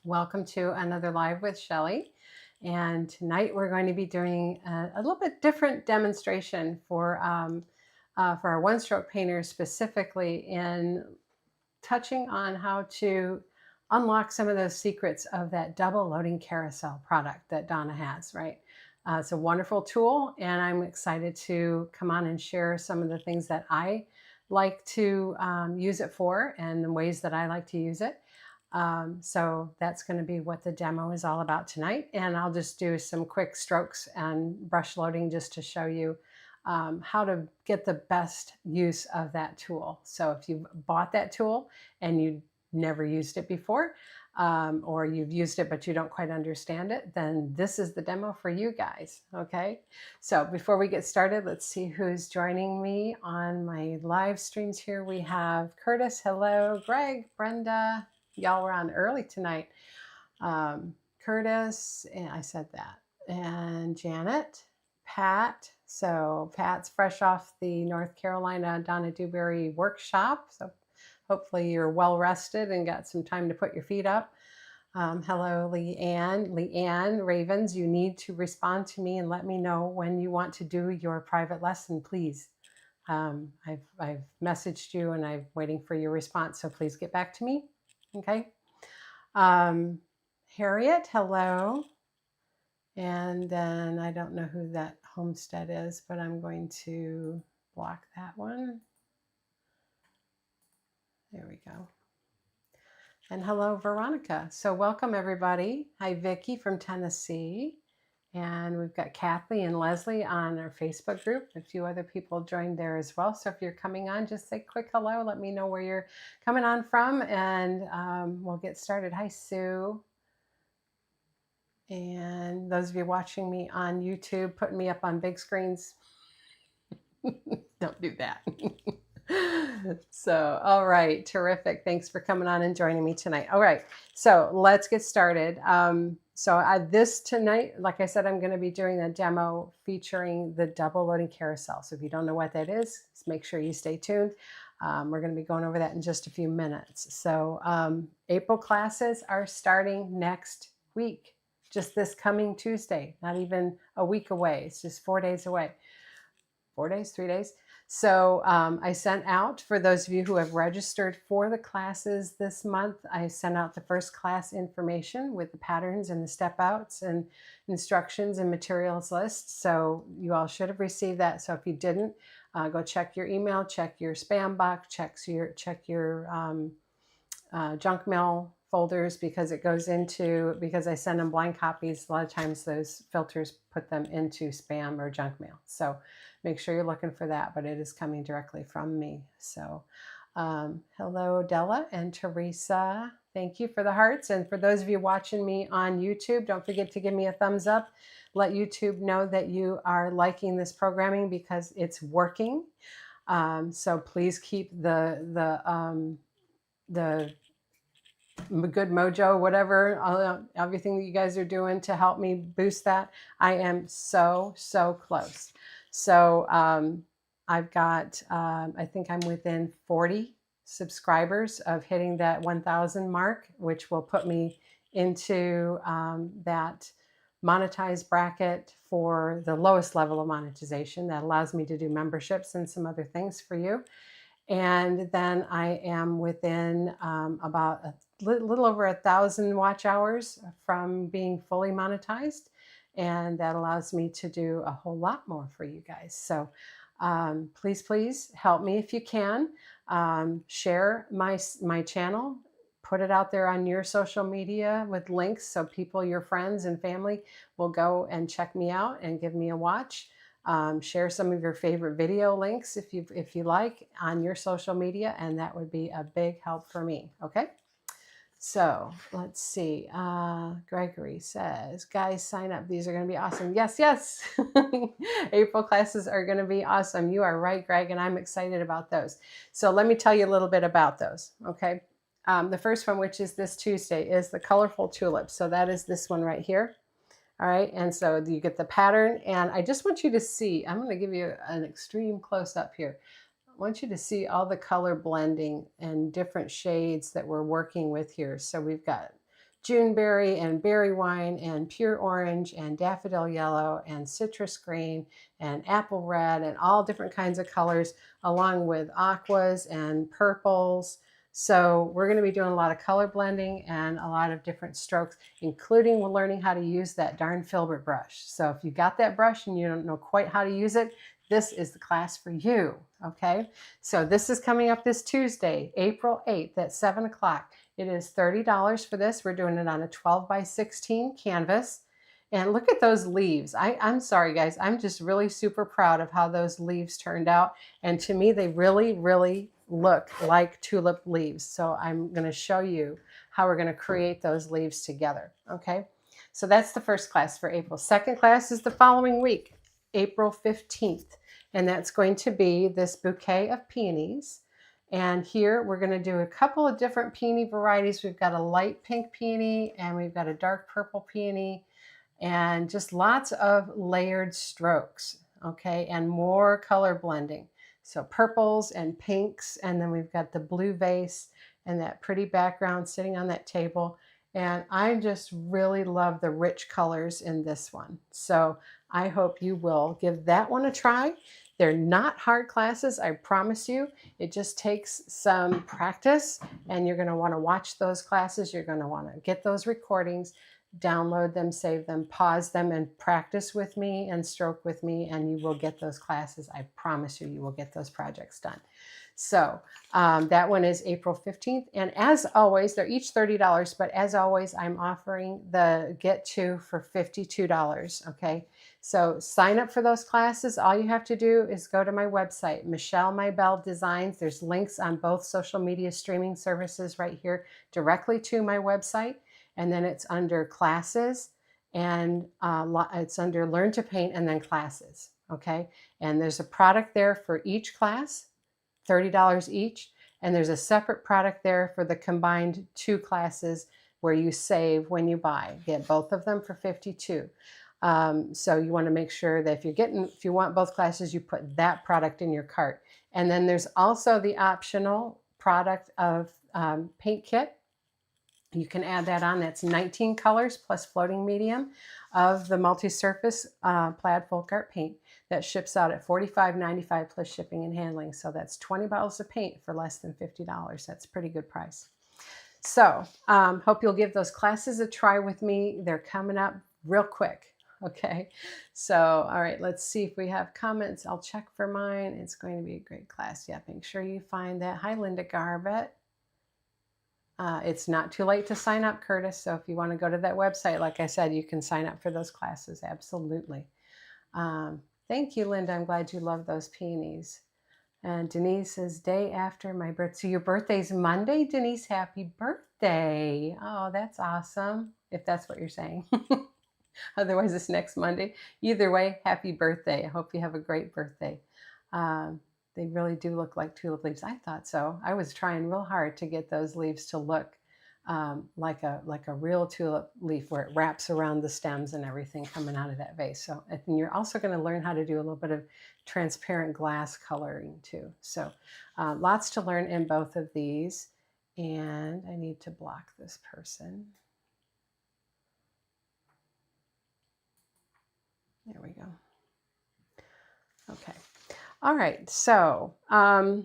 Welcome to another live with Shelly. And tonight we're going to be doing a little bit different demonstration for our one-stroke painters, specifically in touching on how to unlock some of those secrets of that double loading carousel product that Donna has, right? It's a wonderful tool, and I'm excited to come on and share some of the things that I like to use it for and the ways that I like to use it. So that's going to be what the demo is all about tonight. And I'll just do some quick strokes and brush loading just to show you how to get the best use of that tool. So if you've bought that tool and you never used it before, or you've used it but you don't quite understand it, then this is the demo for you guys. Okay, so before we get started, let's see who's joining me on my live streams here. We have Curtis, hello, Greg, Brenda. Y'all were on early tonight. Curtis, and I said that, and Janet, Pat. So Pat's fresh off the North Carolina Donna Dewberry workshop. So hopefully you're well rested and got some time to put your feet up. Hello, Leanne. Leanne Ravens, you need to respond to me and let me know when you want to do your private lesson, please. I've messaged you and I'm waiting for your response, so please get back to me. Okay. Harriet, hello. And then I don't know who that homestead is, but I'm going to block that one. There we go. And hello, Veronica. So welcome, everybody. Hi, Vicki from Tennessee. And we've got Kathy and Leslie on our Facebook group. A few other people joined there as well. So if you're coming on, just say quick hello. Let me know where you're coming on from, and we'll get started. Hi, Sue. And those of you watching me on YouTube, putting me up on big screens, don't do that. So, all right, terrific. Thanks for coming on and joining me tonight. All right, so let's get started. This tonight, like I said, I'm going to be doing a demo featuring the double loading carousel. So if you don't know what that is, just make sure you stay tuned. We're going to be going over that in just a few minutes. So April classes are starting next week, just this coming Tuesday, not even a week away. It's just 4 days away. 4 days, 3 days. So I sent out, for those of you who have registered for the classes this month, I sent out the first class information with the patterns and the step outs and instructions and materials list. So you all should have received that. So if you didn't, go check your email, check your spam box, check your junk mail folders, because it goes into, because I send them blind copies, a lot of times those filters put them into spam or junk mail. So make sure you're looking for that, but it is coming directly from me. So hello, Della and Teresa. Thank you for the hearts. And for those of you watching me on YouTube, don't forget to give me a thumbs up. Let YouTube know that you are liking this programming, because it's working. So please keep the good mojo, whatever, everything that you guys are doing to help me boost that. I am so close. So I've got, I think I'm within 40 subscribers of hitting that 1,000 mark, which will put me into that monetized bracket for the lowest level of monetization. That allows me to do memberships and some other things for you. And then I am within about a little over 1,000 watch hours from being fully monetized. And that allows me to do a whole lot more for you guys. So please help me if you can. Share my channel. Put it out there on your social media with links, so people, your friends and family, will go and check me out and give me a watch. Share some of your favorite video links if you like on your social media, and that would be a big help for me. Okay, so let's see. Gregory says, guys, sign up. These are going to be awesome. Yes. April classes are going to be awesome. You are right, Greg, and I'm excited about those. So let me tell you a little bit about those. Okay, the first one, which is this Tuesday, is the colorful tulips. So that is this one right here. All right, and so you get the pattern, and I just want you to see, I'm going to give you an extreme close-up here. I want you to see all the color blending and different shades that we're working with here. So we've got Juneberry and berry wine and pure orange and daffodil yellow and citrus green and apple red and all different kinds of colors, along with aquas and purples. So we're going to be doing a lot of color blending and a lot of different strokes, including learning how to use that darn filbert brush. So if you got that brush and you don't know quite how to use it, this is the class for you, okay? So this is coming up this Tuesday, April 8th at 7 o'clock. It is $30 for this. We're doing it on a 12 by 16 canvas. And look at those leaves. I'm sorry, guys. I'm just really super proud of how those leaves turned out. And to me, they really, really look like tulip leaves. So I'm going to show you how we're going to create those leaves together, okay? So that's the first class for April. Second class is the following week, April 15th. And that's going to be this bouquet of peonies. And here we're going to do a couple of different peony varieties. We've got a light pink peony and we've got a dark purple peony and just lots of layered strokes, okay, and more color blending. So purples and pinks, and then we've got the blue vase and that pretty background sitting on that table. And I just really love the rich colors in this one. So I hope you will give that one a try. They're not hard classes, I promise you. It just takes some practice, and you're going to want to watch those classes. You're going to want to get those recordings, download them, save them, pause them, and practice with me and stroke with me, and you will get those classes. I promise you, you will get those projects done. So that one is April 15th. And as always, they're each $30, but as always, I'm offering the Get To for $52, okay? So sign up for those classes. All you have to do is go to my website, Michelle My Belle Designs. There's links on both social media streaming services right here directly to my website. And then it's under classes, and it's under Learn to Paint and then classes, okay? And there's a product there for each class, $30 each. And there's a separate product there for the combined 2 classes where you save when you buy. Get both of them for $52. So you want to make sure that if you want both classes, you put that product in your cart. And then there's also the optional product of paint kit. You can add that on. That's 19 colors plus floating medium of the multi-surface plaid folk art paint that ships out at $45.95 plus shipping and handling. So that's 20 bottles of paint for less than $50. That's a pretty good price. So hope you'll give those classes a try with me. They're coming up real quick. Okay. So, all right, let's see if we have comments. I'll check for mine. It's going to be a great class. Yeah, make sure you find that. Hi, Linda Garbett. It's not too late to sign up, Curtis. So if you want to go to that website, like I said, you can sign up for those classes. Absolutely. Thank you, Linda. I'm glad you love those peonies. And Denise says, day after my birthday. So your birthday's Monday, Denise? Happy birthday. Oh, that's awesome. If that's what you're saying. Otherwise, it's next Monday. Either way, happy birthday. I hope you have a great birthday. They really do look like tulip leaves. I thought so. I was trying real hard to get those leaves to look like a real tulip leaf where it wraps around the stems and everything coming out of that vase. So, and you're also going to learn how to do a little bit of transparent glass coloring too. So lots to learn in both of these. And I need to block this person. There we go. Okay. All right. So I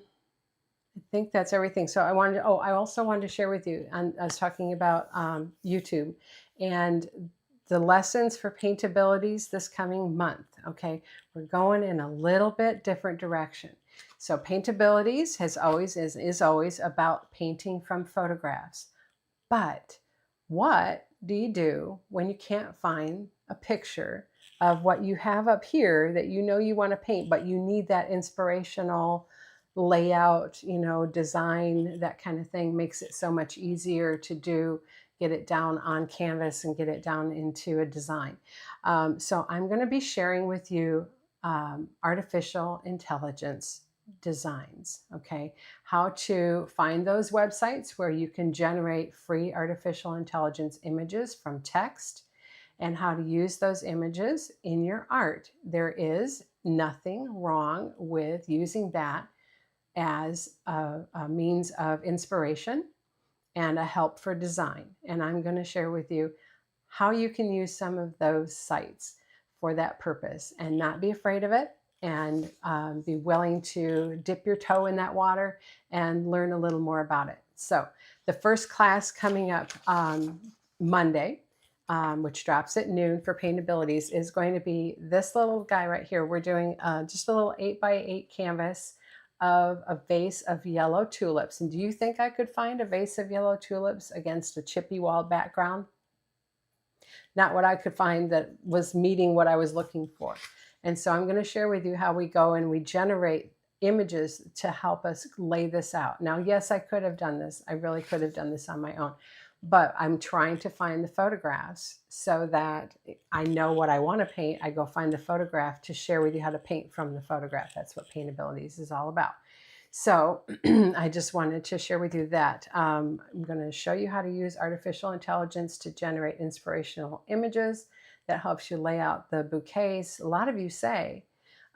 think that's everything. So I also wanted to share with you, I was talking about YouTube and the lessons for Paintabilities this coming month. Okay. We're going in a little bit different direction. So Paintabilities is always about painting from photographs. But what do you do when you can't find a picture of what you have up here that you know you want to paint, but you need that inspirational layout, design, that kind of thing? Makes it so much easier to get it down on canvas and get it down into a design. So I'm going to be sharing with you artificial intelligence designs, okay? How to find those websites where you can generate free artificial intelligence images from text, and how to use those images in your art. There is nothing wrong with using that as a means of inspiration and a help for design. And I'm going to share with you how you can use some of those sites for that purpose and not be afraid of it, and be willing to dip your toe in that water and learn a little more about it. So the first class coming up Monday, which drops at noon for Paintabilities, is going to be this little guy right here. We're doing just a little 8x8 canvas of a vase of yellow tulips. And do you think I could find a vase of yellow tulips against a chippy wall background? Not what I could find that was meeting what I was looking for. And so I'm going to share with you how we go and we generate images to help us lay this out. Now, yes, I could have done this. I really could have done this on my own, but I'm trying to find the photographs so that I know what I want to paint. I go find the photograph to share with you how to paint from the photograph. That's what Paintabilities is all about. So I just wanted to share with you that. I'm going to show you how to use artificial intelligence to generate inspirational images that helps you lay out the bouquets. A lot of you say,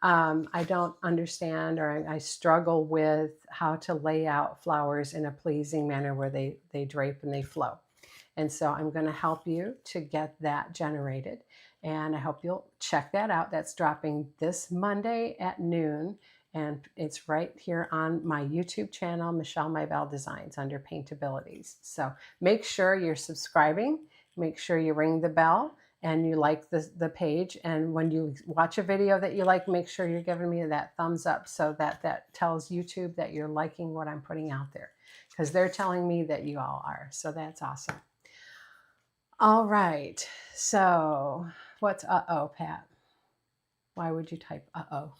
I don't understand, or I struggle with how to lay out flowers in a pleasing manner where they drape and they flow. And so I'm going to help you to get that generated. And I hope you'll check that out. That's dropping this Monday at noon. And it's right here on my YouTube channel, Michelle My Belle Designs, under Paintabilities. So make sure you're subscribing. Make sure you ring the bell and you like the page. And when you watch a video that you like, make sure you're giving me that thumbs up so that that tells YouTube that you're liking what I'm putting out there, because they're telling me that you all are. So that's awesome. All right. So what's uh-oh, Pat? Why would you type uh-oh?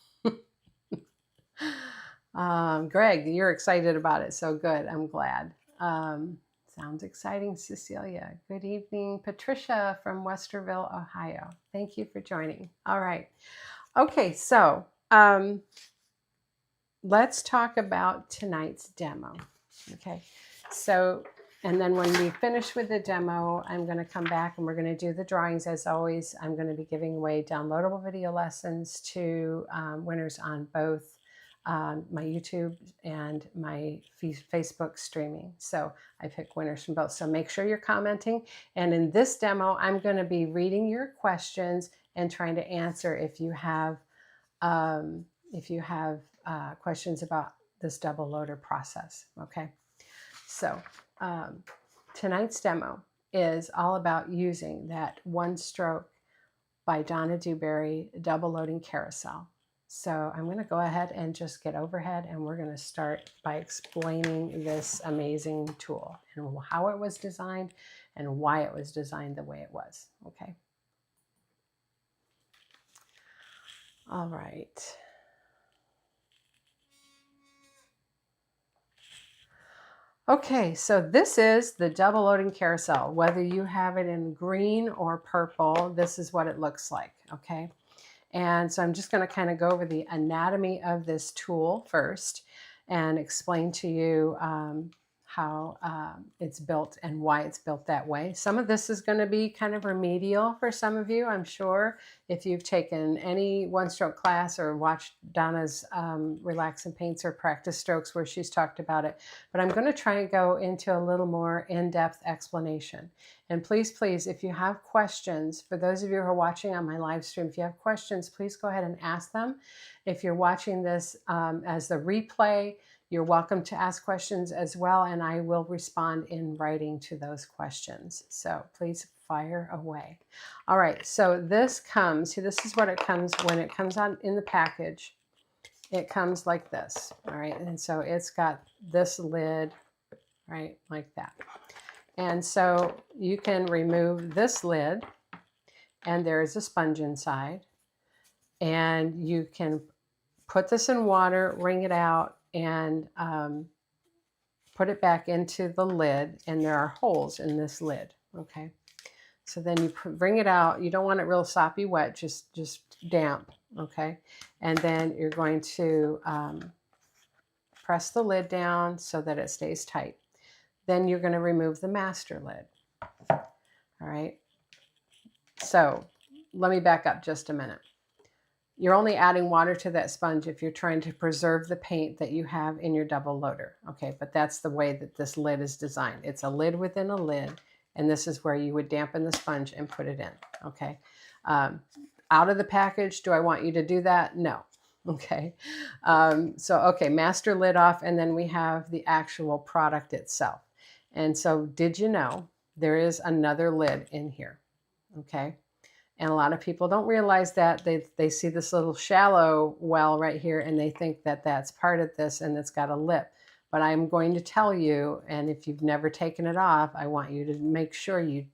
Greg, you're excited about it. So good. I'm glad. Sounds exciting, Cecilia. Good evening, Patricia from Westerville, Ohio. Thank you for joining. All right. Okay, so let's talk about tonight's demo. Okay, so, and then when we finish with the demo, I'm going to come back and we're going to do the drawings. As always, I'm going to be giving away downloadable video lessons to winners on both my YouTube and my Facebook streaming. So I pick winners from both. So make sure you're commenting. And in this demo, I'm going to be reading your questions and trying to answer if you have questions about this double loader process. Okay. So tonight's demo is all about using that One Stroke by Donna Dewberry double loading carousel. So I'm going to go ahead and just get overhead, and we're going to start by explaining this amazing tool and how it was designed and why it was designed the way it was. Okay. All right. Okay, so this is the double loading carousel. Whether you have it in green or purple, this is what it looks like. Okay. And so I'm just going to kind of go over the anatomy of this tool first and explain to you how it's built and why it's built that way. Some of this is going to be kind of remedial for some of you, I'm sure, if you've taken any one-stroke class or watched Donna's Relax and Paints or Practice Strokes where she's talked about it. But I'm going to try and go into a little more in-depth explanation. And please, please, if you have questions, for those of you who are watching on my live stream, if you have questions, please go ahead and ask them. If you're watching this as the replay, you're welcome to ask questions as well, and I will respond in writing to those questions. So please fire away. All right, so this comes, see, this is what it comes when it comes out in the package. It comes like this, all right? And so it's got this lid, right, like that. And so you can remove this lid, and there is a sponge inside, and you can put this in water, wring it out, and put it back into the lid, and there are holes in this lid. Okay, so then you bring it out. You don't want it real soppy wet, just damp. Okay, and then you're going to press the lid down so that it stays tight. Then you're going to remove the master lid. All right, so let me back up just a minute. You're only adding water to that sponge if you're trying to preserve the paint that you have in your double loader. Okay, but that's the way that this lid is designed. It's a lid within a lid, and this is where you would dampen the sponge and put it in. Okay, out of the package, do I want you to do that? No. Okay, okay, master lid off, and then we have the actual product itself. And so did you know there is another lid in here? Okay. And a lot of people don't realize that. They see this little shallow well right here and they think that that's part of this and it's got a lip. But I'm going to tell you, and if you've never taken it off, I want you to make sure you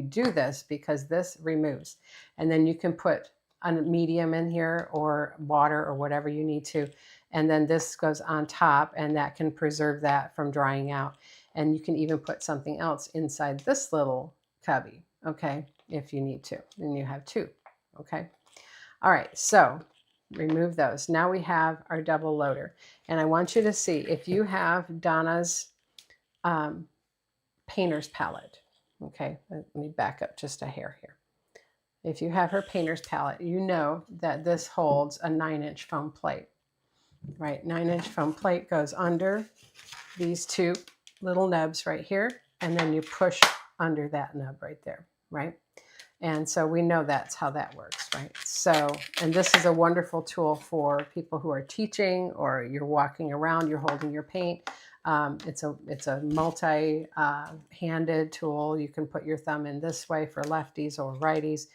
do this, because this removes. And then you can put a medium in here or water or whatever you need to. And then this goes on top, and that can preserve that from drying out. And you can even put something else inside this little cubby, okay, if you need to. Then you have two, okay? All right, so remove those. Now we have our double loader. And I want you to see, if you have Donna's painter's palette, okay, let me back up just a hair here. If you have her painter's palette, you know that this holds a 9-inch foam plate, right? 9-inch foam plate goes under these two little nubs right here, and then you push under that nub right there, right? And so we know that's how that works, right? So, and this is a wonderful tool for people who are teaching, or you're walking around, you're holding your paint. It's a multi-handed tool. You can put your thumb in this way for lefties or righties,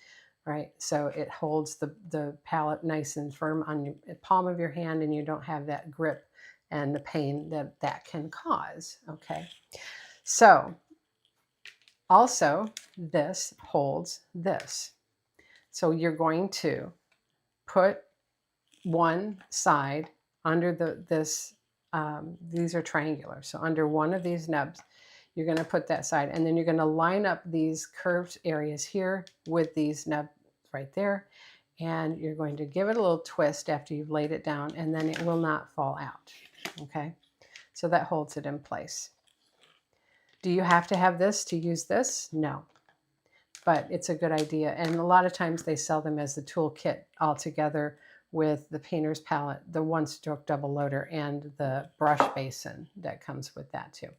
right? So it holds the palette nice and firm on your palm of your hand, and you don't have that grip and the pain that can cause, okay? So also this holds this. So you're going to put one side under these are triangular. So under one of these nubs, you're going to put that side, and then you're going to line up these curved areas here with these nubs right there. And you're going to give it a little twist after you've laid it down, and then it will not fall out. Okay, so that holds it in place. Do you have to have this to use this? No, but it's a good idea. And a lot of times they sell them as the tool kit all together with the painter's palette, the one-stroke double loader, and the brush basin that comes with that too.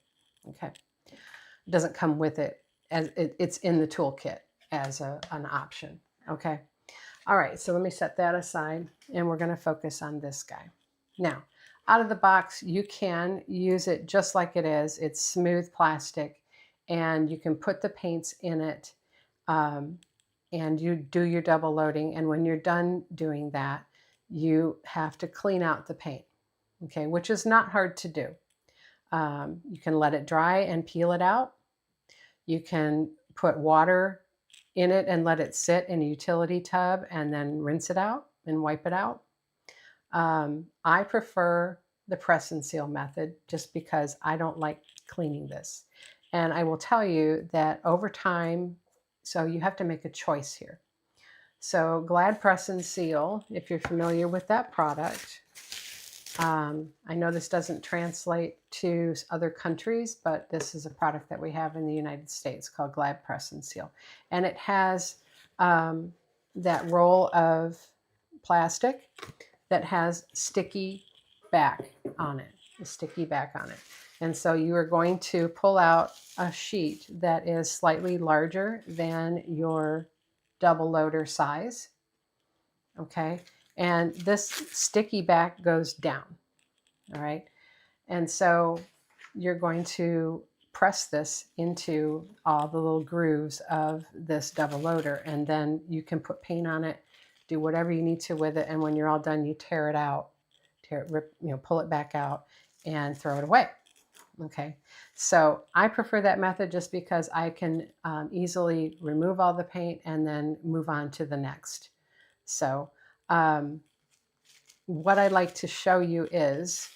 Okay, it doesn't come with it, as it's in the tool kit as an option. Okay, all right, so let me set that aside, and we're going to focus on this guy. Now, out of the box, you can use it just like it is. It's smooth plastic, and you can put the paints in it, and you do your double loading. And when you're done doing that, you have to clean out the paint, okay, which is not hard to do. You can let it dry and peel it out. You can put water in it and let it sit in a utility tub and then rinse it out and wipe it out. I prefer the press and seal method just because I don't like cleaning this. And I will tell you that over time, so you have to make a choice here. So Glad Press and Seal, if you're familiar with that product, I know this doesn't translate to other countries, but this is a product that we have in the United States called Glad Press and Seal. And it has that roll of plastic that has sticky back on it, a sticky back on it. And so you are going to pull out a sheet that is slightly larger than your double loader size, okay? And this sticky back goes down, all right? And so you're going to press this into all the little grooves of this double loader, and then you can put paint on it, do whatever you need to with it, and when you're all done, you tear it out, pull it back out and throw it away. Okay, so I prefer that method just because I can easily remove all the paint and then move on to the next. So what I'd like to show you is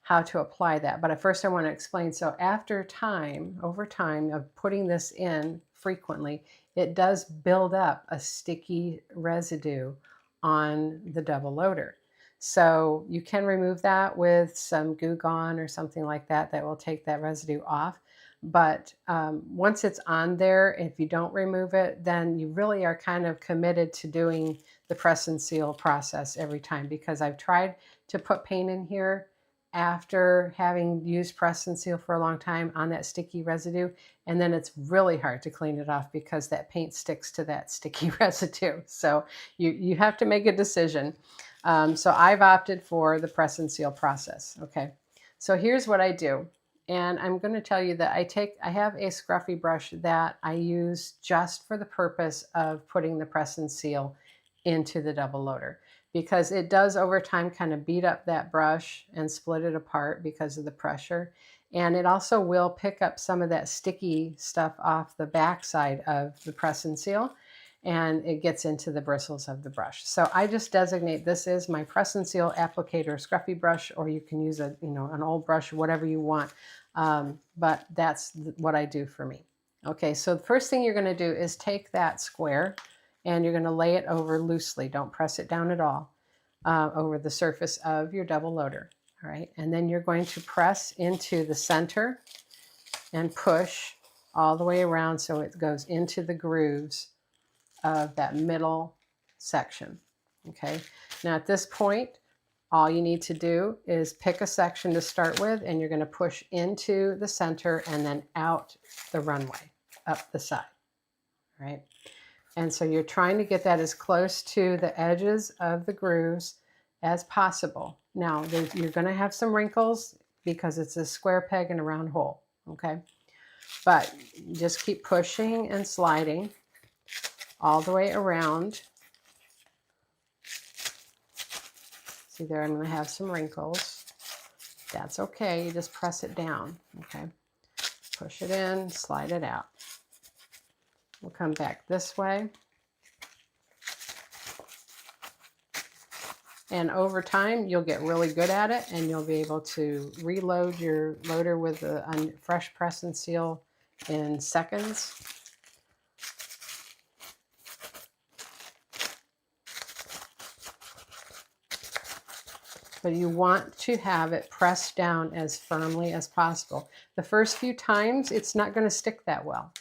how to apply that. But at first I want to explain, so over time of putting this in frequently, it does build up a sticky residue on the double loader. So you can remove that with some Goo Gone or something like that that will take that residue off. But once it's on there, if you don't remove it, then you really are kind of committed to doing the press and seal process every time, because I've tried to put paint in here after having used press and seal for a long time on that sticky residue, and then it's really hard to clean it off because that paint sticks to that sticky residue. So you have to make a decision. So I've opted for the press and seal process. Okay, so here's what I do. And I'm going to tell you that I have a scruffy brush that I use just for the purpose of putting the press and seal into the double loader, because it does over time kind of beat up that brush and split it apart because of the pressure. And it also will pick up some of that sticky stuff off the back side of the press and seal, and it gets into the bristles of the brush. So I just designate this is my press and seal applicator scruffy brush, or you can use an old brush, whatever you want. But that's what I do for me. Okay, so the first thing you're going to do is take that square and you're going to lay it over loosely. Don't press it down at all, over the surface of your double loader. All right, and then you're going to press into the center and push all the way around so it goes into the grooves of that middle section. Okay, now at this point, all you need to do is pick a section to start with, and you're going to push into the center and then out the runway, up the side, right? And so you're trying to get that as close to the edges of the grooves as possible. Now, you're going to have some wrinkles because it's a square peg in a round hole, okay? But just keep pushing and sliding all the way around. See there, I'm going to have some wrinkles. That's okay. You just press it down, okay? Push it in, slide it out. We'll come back this way. And over time, you'll get really good at it, and you'll be able to reload your loader with a fresh press and seal in seconds. But you want to have it pressed down as firmly as possible. The first few times, it's not going to stick that well.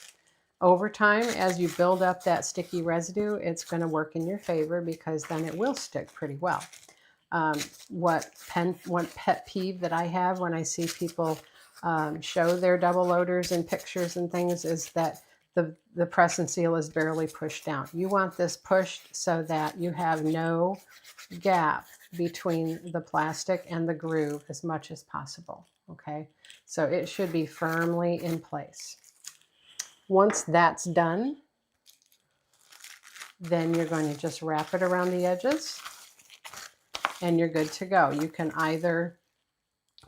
Over time, as you build up that sticky residue, it's going to work in your favor, because then it will stick pretty well. One pet peeve that I have when I see people show their double loaders in pictures and things is that the press and seal is barely pushed down. You want this pushed so that you have no gap between the plastic and the groove as much as possible, okay? So it should be firmly in place. Once that's done, then you're going to just wrap it around the edges and you're good to go. You can either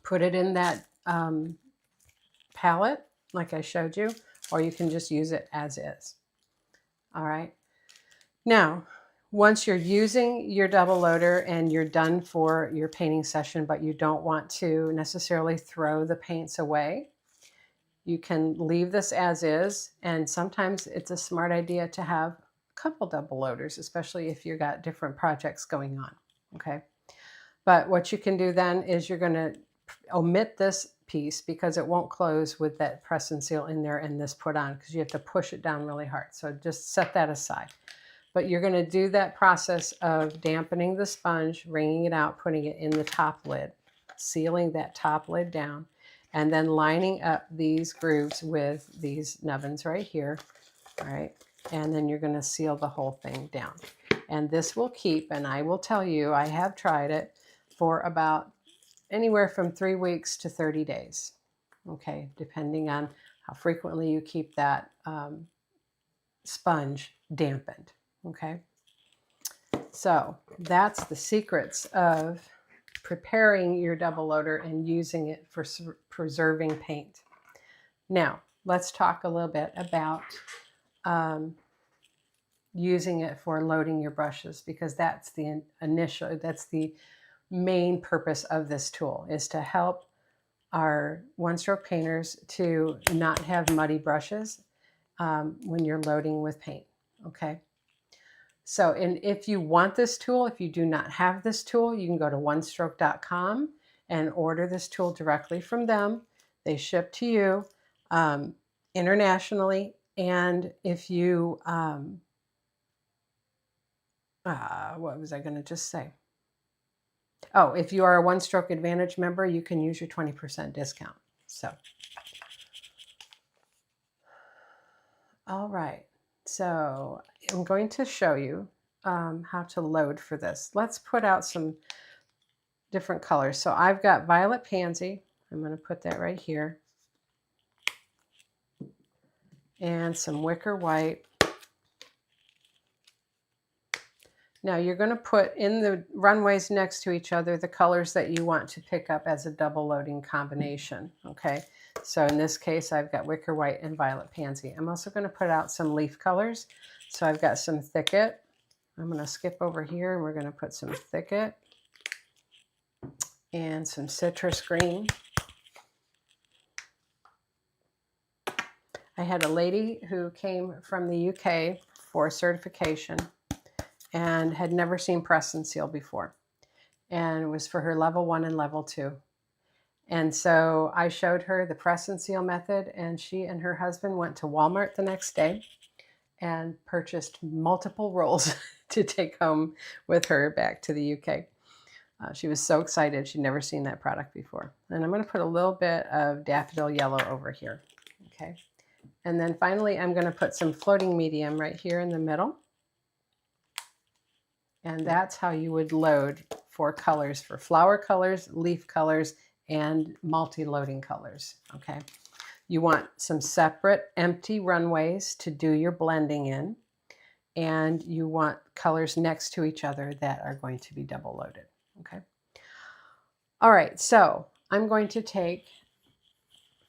put it in that palette like I showed you, or you can just use it as is. All right. Now, once you're using your double loader and you're done for your painting session, but you don't want to necessarily throw the paints away, you can leave this as is. And sometimes it's a smart idea to have a couple double loaders, especially if you've got different projects going on. Okay. But what you can do then is you're going to omit this piece because it won't close with that press and seal in there and this put on, because you have to push it down really hard. So just set that aside. But you're going to do that process of dampening the sponge, wringing it out, putting it in the top lid, sealing that top lid down, and then lining up these grooves with these nubbins right here, all right? And then you're going to seal the whole thing down. And this will keep, and I will tell you, I have tried it for about anywhere from 3 weeks to 30 days, okay, depending on how frequently you keep that sponge dampened. Okay, so that's the secrets of preparing your double loader and using it for preserving paint. Now, let's talk a little bit about using it for loading your brushes, because that's the main purpose of this tool, is to help our one-stroke painters to not have muddy brushes when you're loading with paint, okay? So, and if you want this tool, if you do not have this tool, you can go to onestroke.com and order this tool directly from them. They ship to you internationally. And if you what was I going to just say? Oh, if you are a One Stroke Advantage member, you can use your 20% discount. So, all right. So I'm going to show you how to load for this. Let's put out some different colors. So I've got Violet Pansy. I'm going to put that right here. And some Wicker White. Now you're going to put in the runways next to each other the colors that you want to pick up as a double loading combination, okay? So in this case, I've got Wicker White and Violet Pansy. I'm also going to put out some leaf colors. So I've got some Thicket. I'm going to skip over here and we're going to put some Thicket and some Citrus Green. I had a lady who came from the UK for certification and had never seen press and seal before. And it was for her level 1 and level 2. And so I showed her the press and seal method, and she and her husband went to Walmart the next day and purchased multiple rolls to take home with her back to the UK. She was so excited. She'd never seen that product before. And I'm going to put a little bit of daffodil yellow over here. Okay. And then finally, I'm going to put some floating medium right here in the middle. And that's how you would load for colors, for flower colors, leaf colors, and multi-loading colors, okay? You want some separate empty runways to do your blending in, and you want colors next to each other that are going to be double loaded, okay? All right, so I'm going to take,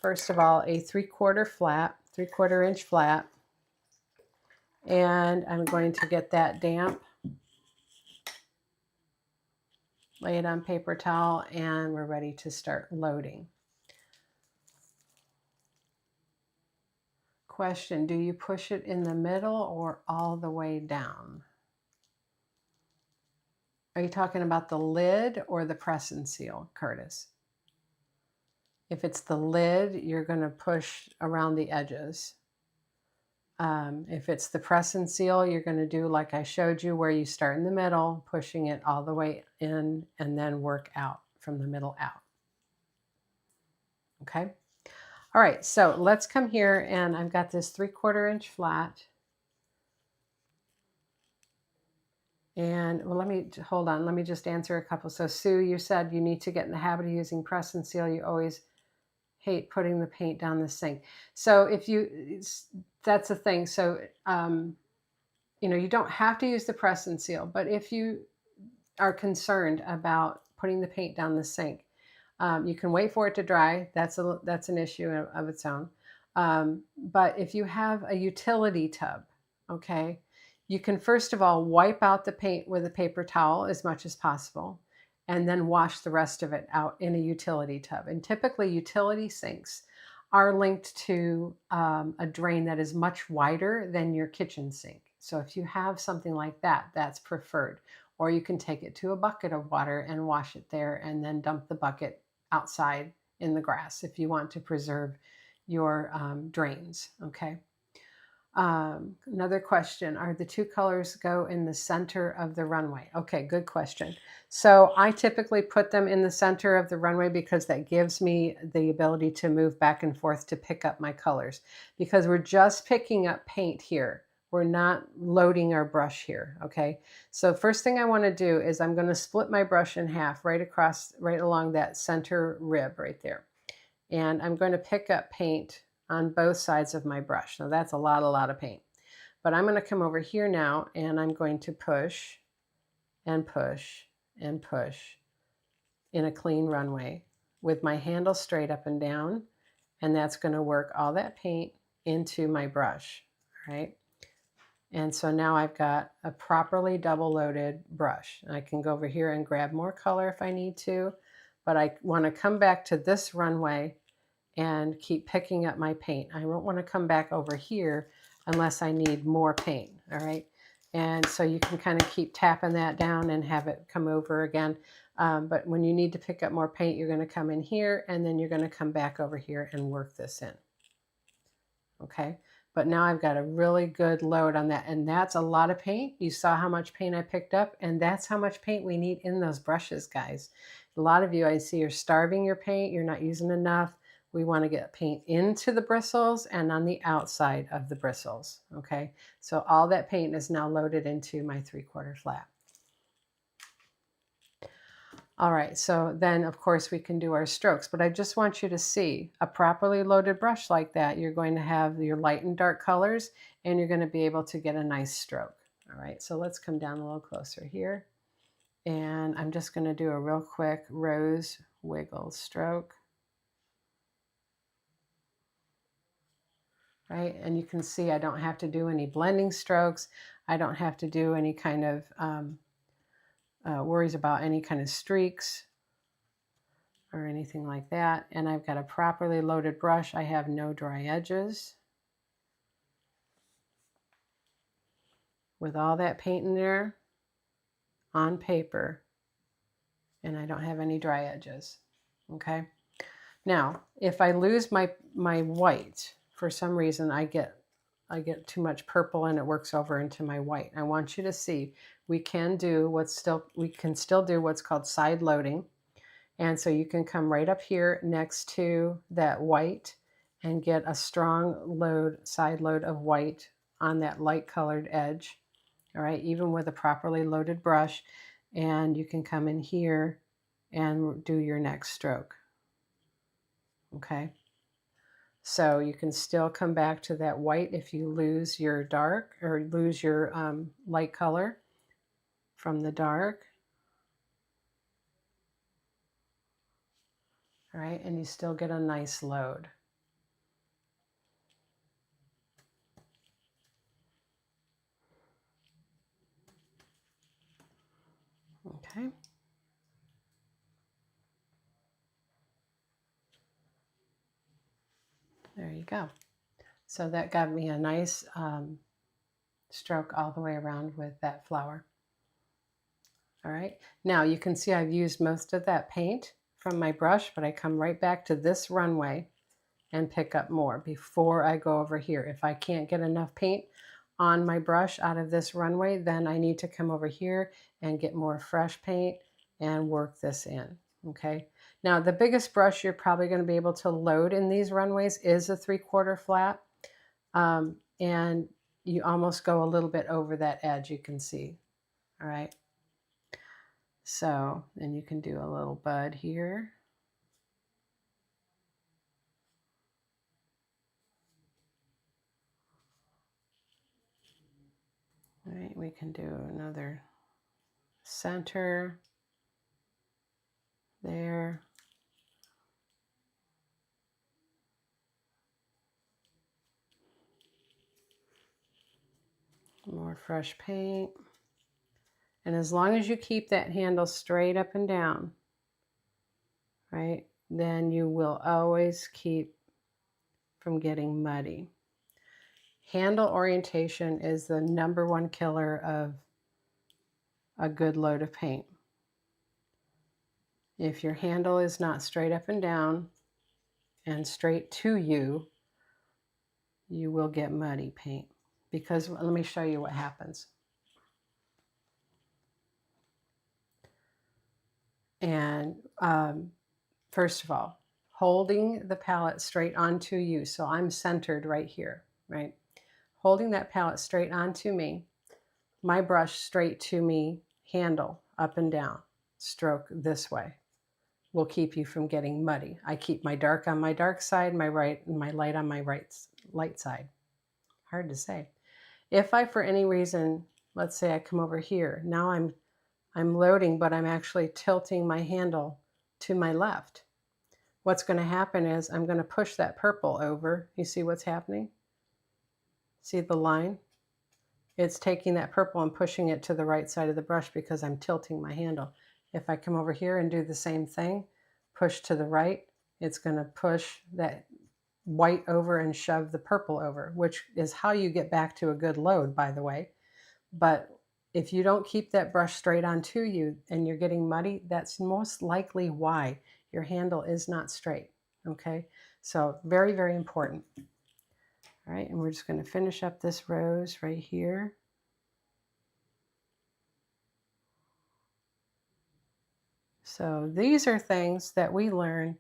first of all, a 3/4 inch flat, and I'm going to get that damp, lay it on paper towel, and we're ready to start loading. Question, do you push it in the middle or all the way down? Are you talking about the lid or the press and seal, Curtis? If it's the lid, you're going to push around the edges. If it's the press and seal, you're going to do like I showed you, where you start in the middle, pushing it all the way in, and then work out from the middle out. Okay? All right, so let's come here, and I've got this 3/4 inch flat. And well, hold on. Let me just answer a couple. So Sue, you said you need to get in the habit of using press and seal. You always hate putting the paint down the sink. So that's the thing. So, you don't have to use the press and seal, but if you are concerned about putting the paint down the sink, you can wait for it to dry. That's an issue of its own. But if you have a utility tub, okay, you can first of all wipe out the paint with a paper towel as much as possible, and then wash the rest of it out in a utility tub. And typically utility sinks are linked to a drain that is much wider than your kitchen sink. So if you have something like that, that's preferred. Or you can take it to a bucket of water and wash it there, and then dump the bucket outside in the grass if you want to preserve your drains, okay? Another question, are the two colors go in the center of the runway? Okay, good question. So I typically put them in the center of the runway because that gives me the ability to move back and forth to pick up my colors, because we're just picking up paint here. We're not loading our brush here, okay? So first thing I want to do is I'm going to split my brush in half right along that center rib right there. And I'm going to pick up paint on both sides of my brush. Now that's a lot of paint. But I'm going to come over here now, and I'm going to push and push and push in a clean runway with my handle straight up and down. And that's going to work all that paint into my brush, right? And so now I've got a properly double loaded brush. I can go over here and grab more color if I need to, but I want to come back to this runway and keep picking up my paint. I don't want to come back over here unless I need more paint, all right? And so you can kind of keep tapping that down and have it come over again. But when you need to pick up more paint, you're going to come in here, and then you're going to come back over here and work this in. Okay, but now I've got a really good load on that. And that's a lot of paint. You saw how much paint I picked up, and that's how much paint we need in those brushes, guys. A lot of you, I see, you're starving your paint. You're not using enough. We want to get paint into the bristles and on the outside of the bristles, okay? So all that paint is now loaded into my 3/4 flat. All right, so then of course we can do our strokes, but I just want you to see a properly loaded brush like that. You're going to have your light and dark colors, and you're going to be able to get a nice stroke. All right, so let's come down a little closer here. And I'm just going to do a real quick rose wiggle stroke. Right, and you can see I don't have to do any blending strokes. I don't have to do any kind of worries about any kind of streaks or anything like that. And I've got a properly loaded brush. I have no dry edges. With all that paint in there on paper, and I don't have any dry edges. Okay. Now, if I lose my white, for some reason I get too much purple and it works over into my white. I want you to see we can still do what's called side loading. And so you can come right up here next to that white and get a strong side load of white on that light colored edge. All right, even with a properly loaded brush, and you can come in here and do your next stroke. Okay, so you can still come back to that white if you lose your dark or lose your light color from the dark. All right, and you still get a nice load. Okay. There you go. So that got me a nice stroke all the way around with that flower. All right, now you can see I've used most of that paint from my brush, but I come right back to this runway and pick up more before I go over here. If I can't get enough paint on my brush out of this runway, then I need to come over here and get more fresh paint and work this in, okay? Now, the biggest brush you're probably going to be able to load in these runways is a 3/4 flat, and you almost go a little bit over that edge, you can see, all right? So, and you can do a little bud here. All right, we can do another center there. More fresh paint. And as long as you keep that handle straight up and down, right, then you will always keep from getting muddy. Handle orientation is the #1 killer of a good load of paint. If your handle is not straight up and down and straight to you, you will get muddy paint. Because let me show you what happens. And first of all, holding the palette straight onto you. So I'm centered right here, right? Holding that palette straight onto me, my brush straight to me, handle up and down, stroke this way, will keep you from getting muddy. I keep my dark on my dark side, my light on my light side. Hard to say. If I, for any reason, let's say I come over here, now I'm loading, but I'm actually tilting my handle to my left. What's going to happen is I'm going to push that purple over. You see what's happening? See the line? It's taking that purple and pushing it to the right side of the brush because I'm tilting my handle. If I come over here and do the same thing, push to the right, it's going to push that white over and shove the purple over, which is how you get back to a good load, by the way. But if you don't keep that brush straight onto you and you're getting muddy, that's most likely why your handle is not straight, okay? So very, very important. All right, and we're just going to finish up this rose right here. So these are things that we learn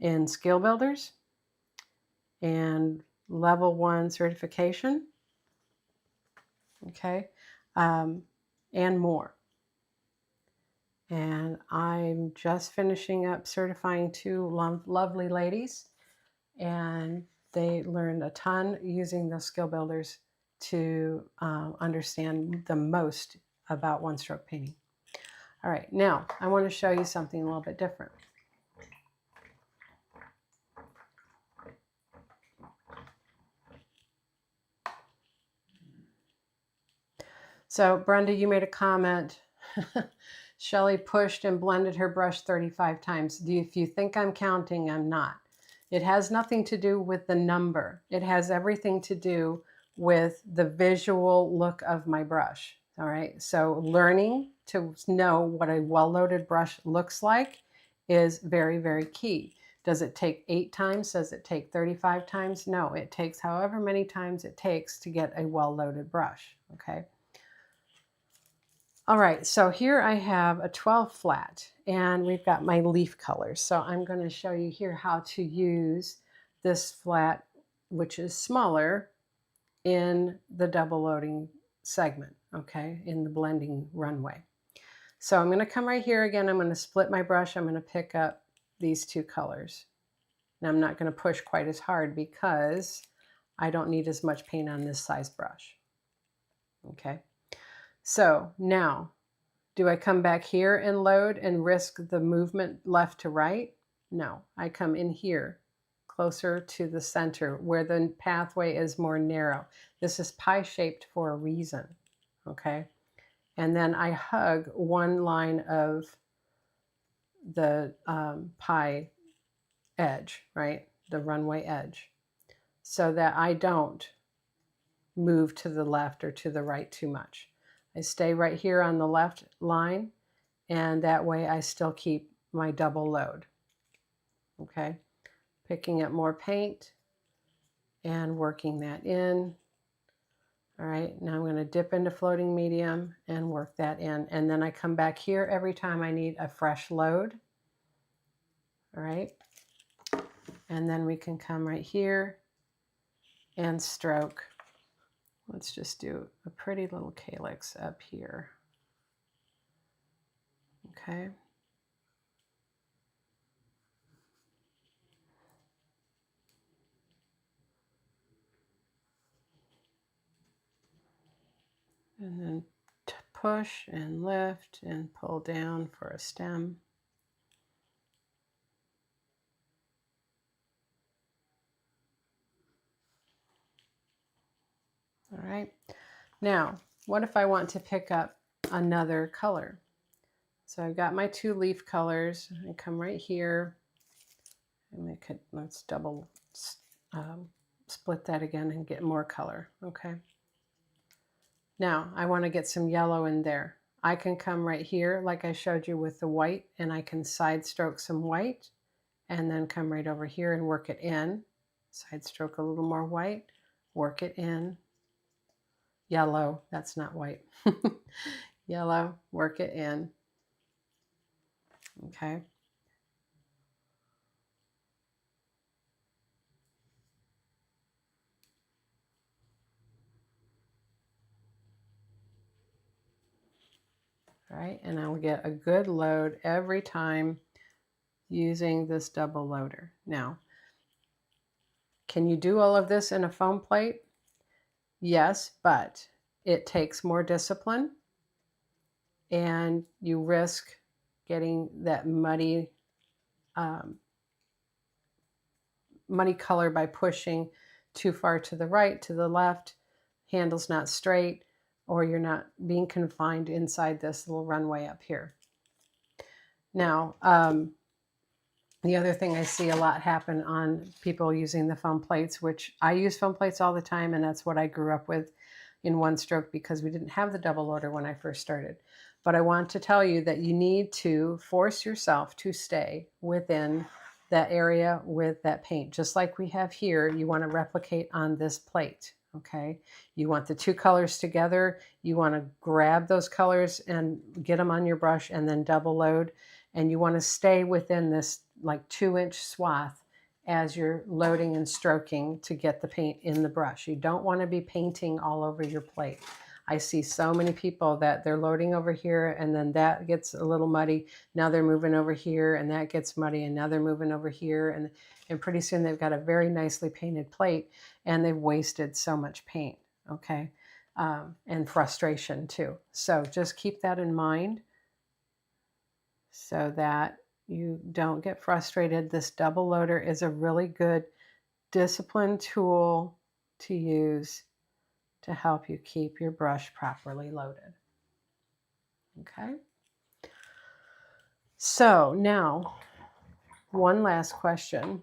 in Skill Builders and Level 1 certification, okay, and more. And I'm just finishing up certifying 2 lovely ladies, and they learned a ton using those Skill Builders to understand the most about one-stroke painting. All right, now I want to show you something a little bit different. So Brenda, you made a comment. Shelly pushed and blended her brush 35 times. If you think I'm counting, I'm not. It has nothing to do with the number. It has everything to do with the visual look of my brush. All right, so learning to know what a well-loaded brush looks like is very, very key. Does it take 8 times? Does it take 35 times? No, it takes however many times it takes to get a well-loaded brush, okay? All right, so here I have a 12 flat and we've got my leaf colors. So I'm going to show you here how to use this flat, which is smaller, in the double loading segment, okay, in the blending runway. So I'm going to come right here again. I'm going to split my brush. I'm going to pick up these 2 colors. Now I'm not going to push quite as hard because I don't need as much paint on this size brush, okay? So now, do I come back here and load and risk the movement left to right? No, I come in here, closer to the center where the pathway is more narrow. This is pie-shaped for a reason, okay? And then I hug one line of the pie edge, right? The runway edge, so that I don't move to the left or to the right too much. I stay right here on the left line, and that way I still keep my double load. Okay, picking up more paint and working that in. All right, now I'm going to dip into floating medium and work that in, and then I come back here every time I need a fresh load. All right, and then we can come right here and stroke. Let's just do a pretty little calyx up here. Okay. And then push and lift and pull down for a stem. All right. Now, what if I want to pick up another color? So I've got my 2 leaf colors. I come right here, and let's double split that again and get more color. Okay. Now I want to get some yellow in there. I can come right here like I showed you with the white, and I can side stroke some white and then come right over here and work it in. Side stroke a little more white, work it in. Yellow, that's not white. Yellow, work it in. Okay. All right, and I'll get a good load every time using this double loader. Now, can you do all of this in a foam plate? Yes, but it takes more discipline, and you risk getting that muddy color by pushing too far to the right, to the left, handle's not straight, or you're not being confined inside this little runway up here. Now, the other thing I see a lot happen on people using the foam plates, which I use foam plates all the time, and that's what I grew up with in one stroke because we didn't have the double loader when I first started. But I want to tell you that you need to force yourself to stay within that area with that paint. Just like we have here, you want to replicate on this plate, okay? You want the two colors together. You want to grab those colors and get them on your brush and then double load. And you want to stay within this like 2-inch swath as you're loading and stroking to get the paint in the brush. You don't want to be painting all over your plate. I see so many people that they're loading over here and then that gets a little muddy. Now they're moving over here and that gets muddy, and now they're moving over here, and pretty soon they've got a very nicely painted plate and they've wasted so much paint, okay? And frustration too. So just keep that in mind so that you don't get frustrated. This double loader is a really good discipline tool to use to help you keep your brush properly loaded. Okay. So now, one last question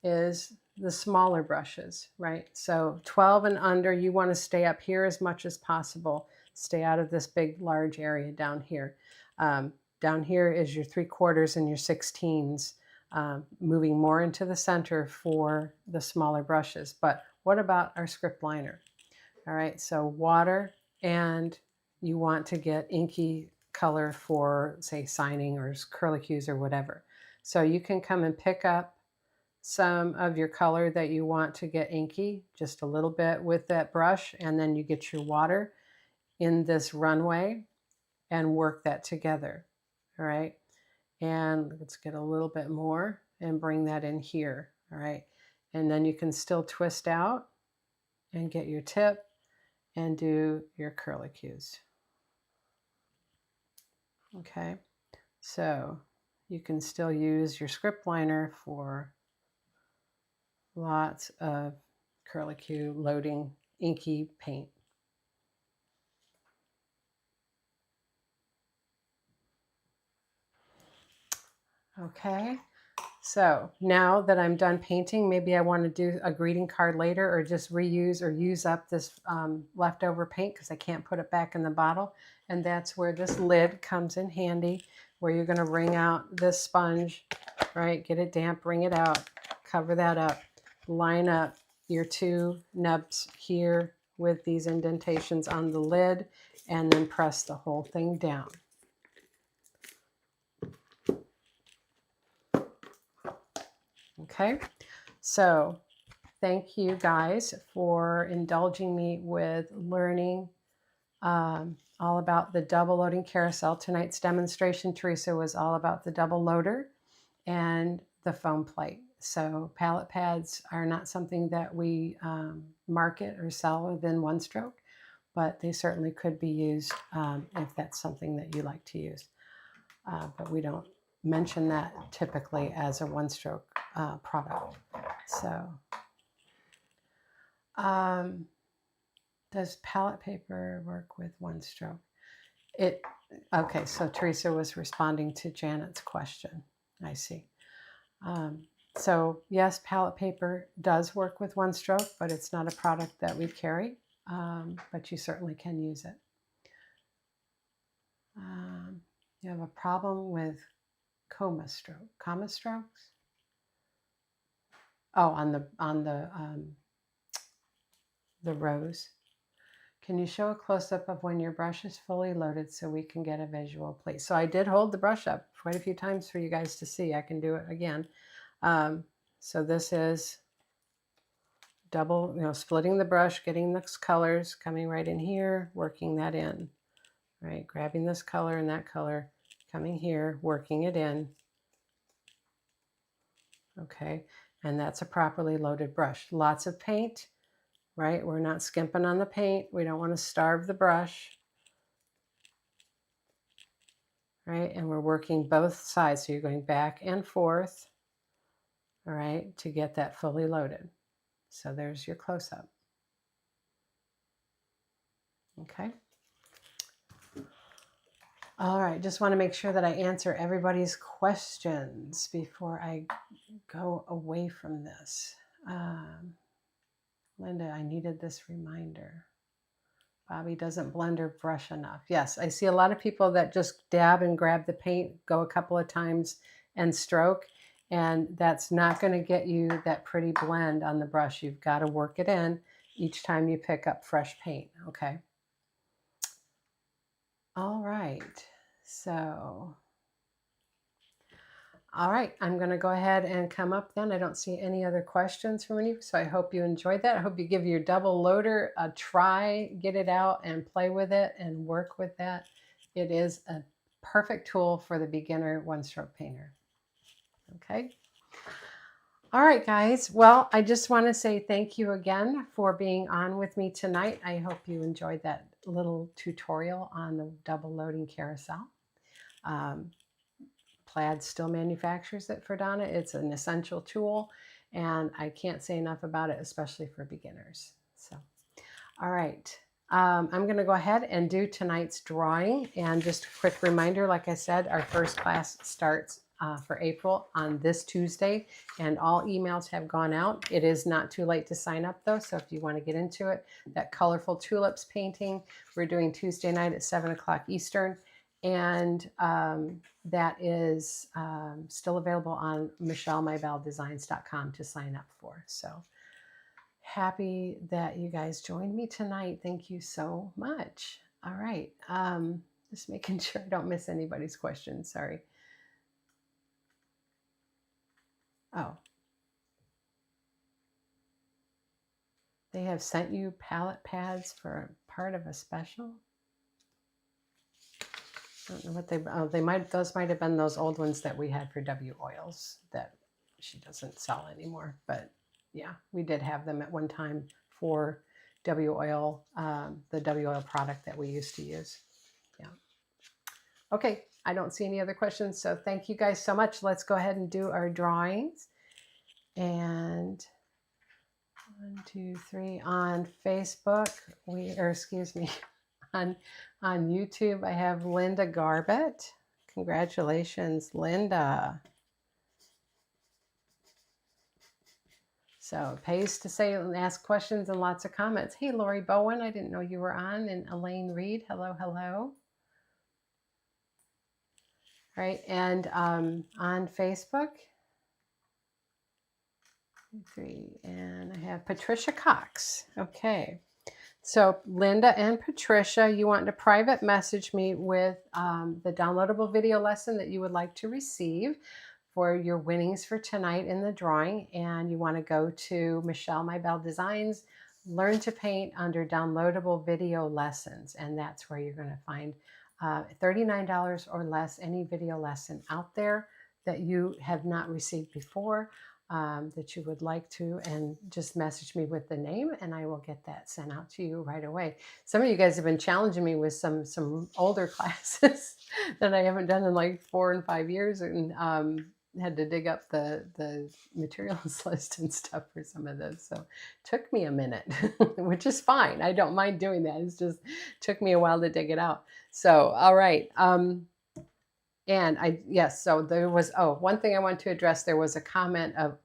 is the smaller brushes, right? So 12 and under, you want to stay up here as much as possible. Stay out of this big, large area down here. Down here is your 3/4 and your 16s, moving more into the center for the smaller brushes. But what about our script liner? All right, so water, and you want to get inky color for, say, signing or curlicues or whatever. So you can come and pick up some of your color that you want to get inky, just a little bit with that brush, and then you get your water in this runway and work that together. All right, and let's get a little bit more and bring that in here. All right, and then you can still twist out and get your tip and do your curlicues. Okay, so you can still use your script liner for lots of curlicue loading inky paint. Okay, so now that I'm done painting, maybe I want to do a greeting card later, or just reuse or use up this leftover paint because I can't put it back in the bottle. And that's where this lid comes in handy, where you're going to wring out this sponge, right? Get it damp, wring it out, cover that up, line up your two nubs here with these indentations on the lid, and then press the whole thing down. Okay, so thank you guys for indulging me with learning all about the double loading carousel. Tonight's demonstration, Teresa, was all about the double loader and the foam plate. So palette pads are not something that we market or sell within One Stroke, but they certainly could be used if that's something that you like to use. But we don't mention that typically as a One Stroke product. So does palette paper work with One Stroke? Okay, so Teresa was responding to Janet's question. I see. So yes, palette paper does work with One Stroke, but it's not a product that we carry, but you certainly can use it. You have a problem with comma strokes? Oh, on the rows. Can you show a close-up of when your brush is fully loaded so we can get a visual, please? So I did hold the brush up quite a few times for you guys to see. I can do it again. So this is double, splitting the brush, getting those colors, coming right in here, working that in, right? Grabbing this color and that color, coming here, working it in. Okay, and that's a properly loaded brush. Lots of paint, right? We're not skimping on the paint. We don't want to starve the brush, right? And we're working both sides. So you're going back and forth, all right, to get that fully loaded. So there's your close-up. Okay. All right, just want to make sure that I answer everybody's questions before I go away from this. Linda, I needed this reminder. Bobby doesn't blend or brush enough. Yes, I see a lot of people that just dab and grab the paint, go a couple of times and stroke, And that's not going to get you that pretty blend on the brush. You've got to work it in each time you pick up fresh paint, okay? All right, so, all right, I'm going to go ahead and come up then. I don't see any other questions from any, so I hope you enjoyed that. I hope you give your double loader a try, get it out and play with it and work with that. It is a perfect tool for the beginner one-stroke painter, okay? All right, guys. Well, I just want to say thank you again for being on with me tonight. I hope you enjoyed that little tutorial on the double loading carousel. Plaid still manufactures it for Donna. It's an essential tool, and I can't say enough about it, especially for beginners. So, all right. I'm going to go ahead and do tonight's drawing. And just a quick reminder, like I said, our first class starts for April on this Tuesday, and all emails have gone out. It is not too late to sign up, though, so if you want to get into it, that colorful tulips painting, we're doing Tuesday night at 7 o'clock Eastern, and that is still available on michellemybelledesigns.com to sign up for. So happy that you guys joined me tonight. Thank you so much. All right. Just making sure I don't miss anybody's questions. Sorry. Oh. They have sent you palette pads for part of a special? I don't know what those might have been those old ones that we had for W oils that she doesn't sell anymore. But yeah, we did have them at one time for W oil, the W oil product that we used to use. Yeah. Okay, I don't see any other questions. So thank you guys so much. Let's go ahead and do our drawings. And 1, 2, 3 on Facebook, on YouTube, I have Linda Garbett. Congratulations, Linda. So it pays to say and ask questions and lots of comments. Hey, Lori Bowen, I didn't know you were on. And Elaine Reed, hello, hello. Right, and on Facebook, 3, and I have Patricia Cox. Okay. So Linda and Patricia, you want to private message me with the downloadable video lesson that you would like to receive for your winnings for tonight in the drawing. And you want to go to Michelle My Belle Designs, Learn to Paint under downloadable video lessons. And that's where you're going to find $39 or less, any video lesson out there that you have not received before. That you would like to, and just message me with the name and I will get that sent out to you right away. Some of you guys have been challenging me with some older classes that I haven't done in like 4 and 5 years, and had to dig up the materials list and stuff for some of those. So it took me a minute, which is fine. I don't mind doing that. It's just took me a while to dig it out. So, all right. And yes, so there was, one thing I want to address, there was a comment of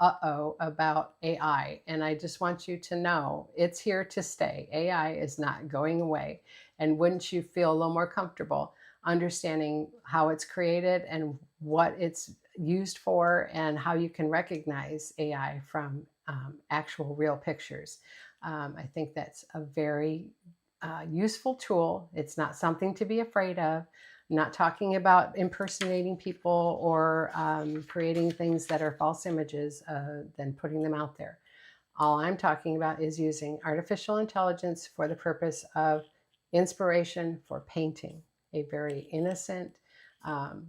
about AI. And I just want you to know it's here to stay. AI is not going away. And wouldn't you feel a little more comfortable understanding how it's created and what it's used for and how you can recognize AI from actual real pictures? I think that's a very useful tool. It's not something to be afraid of. I'm not talking about impersonating people or creating things that are false images, then putting them out there. All I'm talking about is using artificial intelligence for the purpose of inspiration for painting, a very innocent,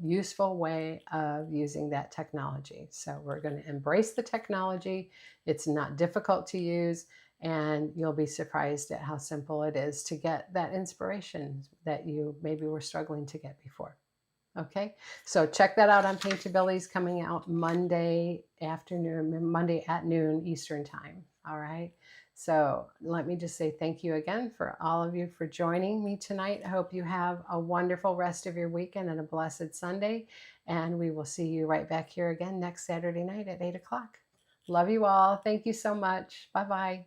useful way of using that technology. So we're going to embrace the technology. It's not difficult to use. And you'll be surprised at how simple it is to get that inspiration that you maybe were struggling to get before. Okay, so check that out on Paintabilities, coming out Monday afternoon, Monday at noon Eastern time. All right, so let me just say thank you again for all of you for joining me tonight. I hope you have a wonderful rest of your weekend and a blessed Sunday. And we will see you right back here again next Saturday night at 8 o'clock. Love you all. Thank you so much. Bye-bye.